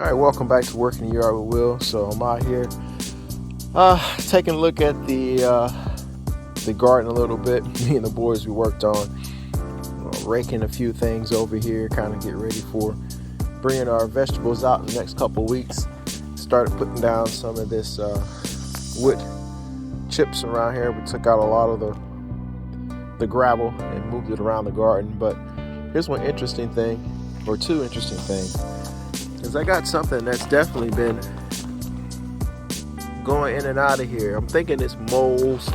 All right, welcome back to Working the Yard with Will. So I'm out here taking a look at the garden a little bit. Me and the boys, we worked on raking a few things over here, kind of get ready for bringing our vegetables out in the next couple of weeks. Started putting down some of this wood chips around here. We took out a lot of the gravel and moved it around the garden. But here's one interesting thing, or two interesting things. Because I got something that's definitely been going in and out of here. I'm thinking it's moles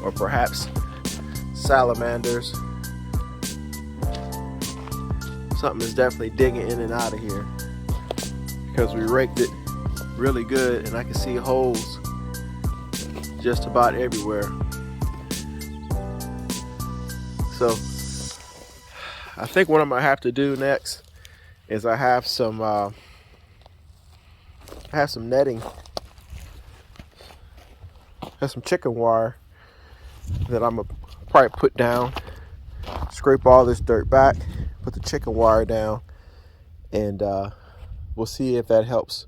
or perhaps salamanders. Something is definitely digging in and out of here because we raked it really good and I can see holes just about everywhere. So I think what I'm gonna have to do next is I have some netting, some chicken wire that I'm gonna probably put down, scrape all this dirt back, put the chicken wire down, and we'll see if that helps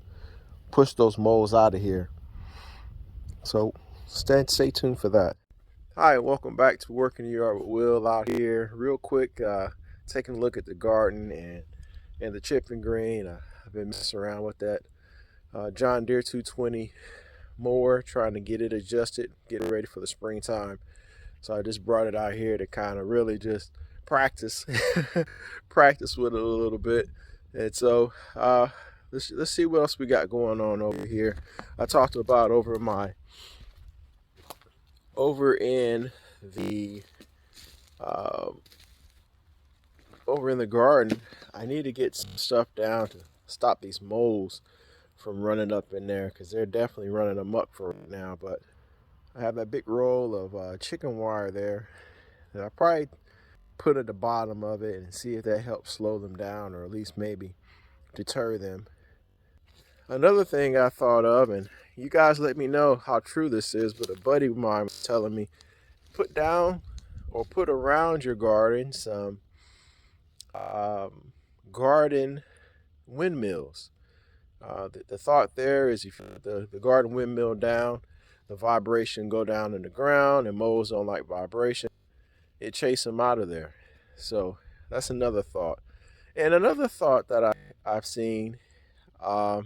push those moles out of here. So stay tuned for that. Hi, welcome back to Working the Yard with Will out here. Real quick, taking a look at the garden and the chipping green. I've been messing around with that John Deere 220 mower, trying to get it adjusted, get it ready for the springtime. So I just brought it out here to kind of really just practice practice with it a little bit. And so let's see what else we got going on over here. I talked about over in the garden, I need to get some stuff down to stop these moles from running up in there, because they're definitely running amok for right now. But I have that big roll of chicken wire there that I probably put at the bottom of it and see if that helps slow them down, or at least maybe deter them. Another thing I thought of, and you guys let me know how true this is, but a buddy of mine was telling me, put down or put around your garden some garden windmills. The thought there is, if you put the garden windmill down, the vibration go down in the ground, and moles don't like vibration. It chase them out of there. So that's another thought. And another thought that I've seen, how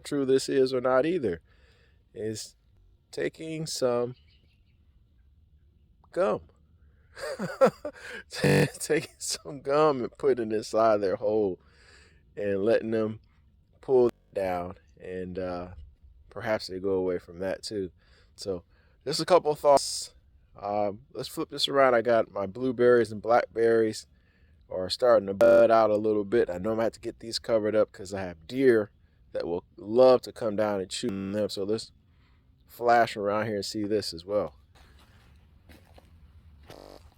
true this is or not either, is taking some gum. Taking some gum and putting it inside their hole and letting them pull down, and perhaps they go away from that too. So just a couple of thoughts. Let's flip this around. I got my blueberries and blackberries are starting to bud out a little bit. I know I'm gonna have to get these covered up because I have deer that will love to come down and chew them. So let's flash around here and see this as well.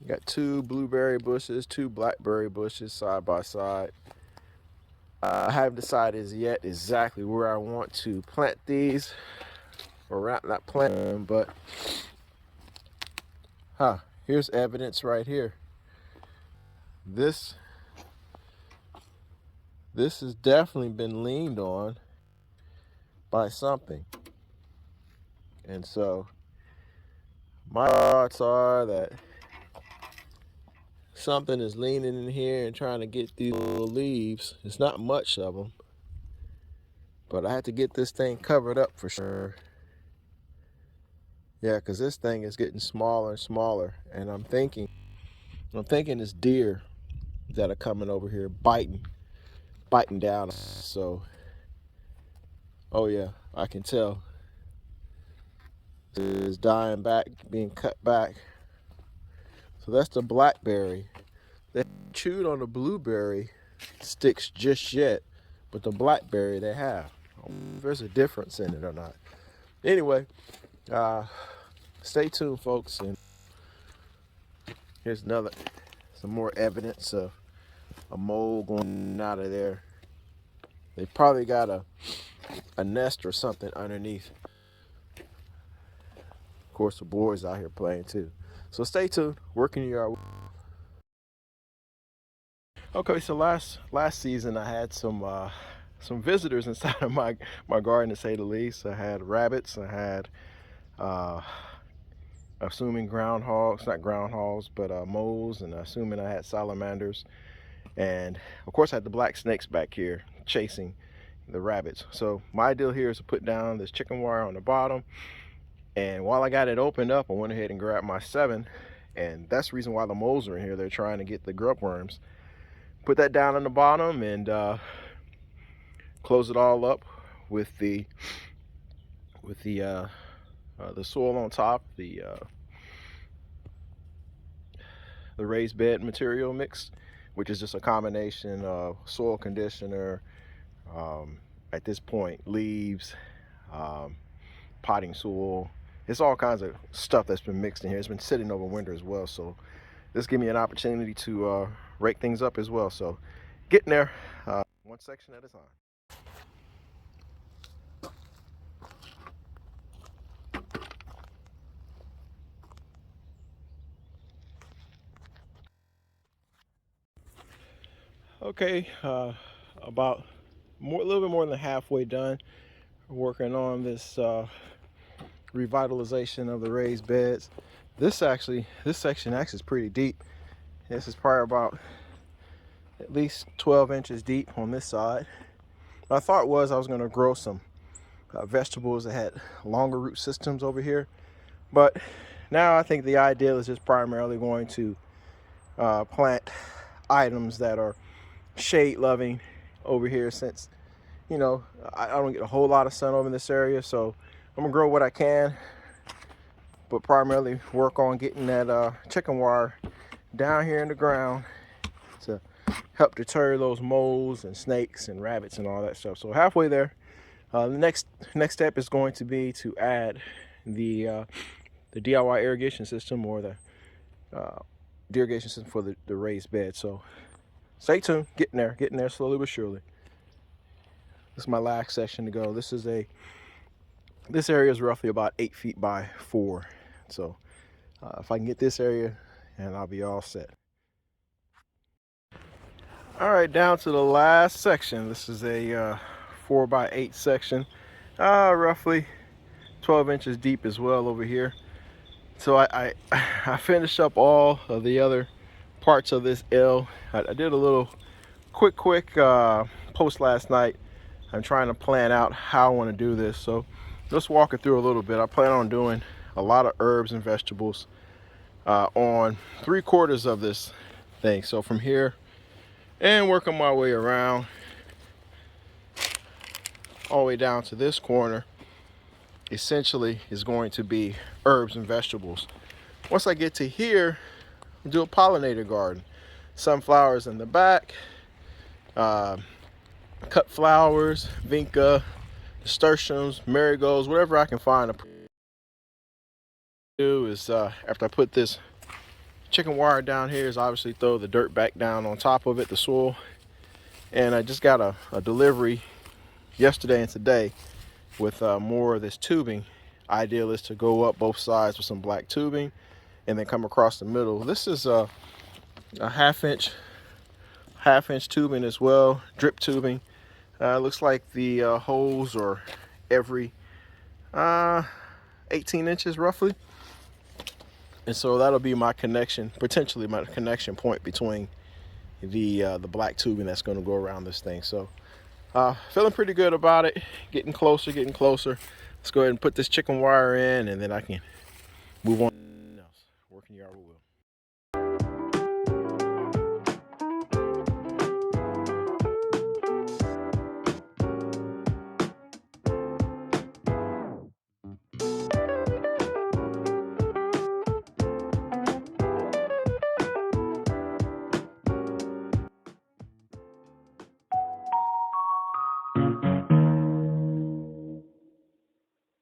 Got two blueberry bushes, two blackberry bushes side by side. I haven't decided yet exactly where I want to plant these, or not plant them, but here's evidence right here. This has definitely been leaned on by something, and so my thoughts are that something is leaning in here and trying to get these little leaves. It's not much of them, but I have to get this thing covered up for sure. Yeah, because this thing is getting smaller and smaller, and I'm thinking it's deer that are coming over here biting down. So, oh yeah, I can tell it is dying back, being cut back. So that's the blackberry. They haven't chewed on the blueberry sticks just yet, but the blackberry they have. If there's a difference in it or not. Anyway, stay tuned, folks, and here's some more evidence of a mole going out of there. They probably got a nest or something underneath. Of course, the boys out here playing too. So stay tuned. Working your yard. Okay, so last season I had some visitors inside of my garden, to say the least. I had rabbits, I had assuming groundhogs, not groundhogs, but moles, and assuming I had salamanders, and of course I had the black snakes back here chasing the rabbits. So my ideal here is to put down this chicken wire on the bottom, and while I got it opened up, I went ahead and grabbed my 7, and that's the reason why the moles are in here. They're trying to get the grub worms. Put that down on the bottom and close it all up with the soil on top, the raised bed material mix, which is just a combination of soil conditioner, at this point leaves, potting soil. It's all kinds of stuff that's been mixed in here. It's been sitting over winter as well, so this gives me an opportunity to rake things up as well. So getting there, one section at a time. Okay, about a little bit more than halfway done working on this revitalization of the raised beds. This section actually is pretty deep. This is probably about at least 12 inches deep on this side. My thought was I was going to grow some vegetables that had longer root systems over here, but now I think the ideal is just primarily going to plant items that are shade loving over here, since I don't get a whole lot of sun over in this area. So I'm gonna grow what I can, but primarily work on getting that chicken wire down here in the ground to help deter those moles and snakes and rabbits and all that stuff. So halfway there. The next step is going to be to add the DIY irrigation system, or the irrigation system for the raised bed. So stay tuned, getting there slowly but surely. This is my last section to go. This area is roughly about 8 feet by 4. So if I can get this area, and I'll be all set. All right, down to the last section. This is a 4 by 8 section, roughly 12 inches deep as well over here. So I finished up all of the other parts of this L. I did a little quick post last night. I'm trying to plan out how I want to do this, so let's walk it through a little bit. I plan on doing a lot of herbs and vegetables on 3/4 of this thing. So from here and working my way around all the way down to this corner, essentially is going to be herbs and vegetables. Once I get to here, I'll do a pollinator garden. Sunflowers in the back, cut flowers, vinca, nasturtiums, marigolds, whatever I can find. To do is after I put this chicken wire down here, is obviously throw the dirt back down on top of it, the soil. And I just got a delivery yesterday and today with more of this tubing. Ideal is to go up both sides with some black tubing and then come across the middle. This is a half inch tubing as well, drip tubing. Looks like the holes are every 18 inches roughly. And so that'll be my connection, potentially my connection point between the black tubing that's going to go around this thing. So feeling pretty good about it. Getting closer. Let's go ahead and put this chicken wire in, and then I can move on. Working yard with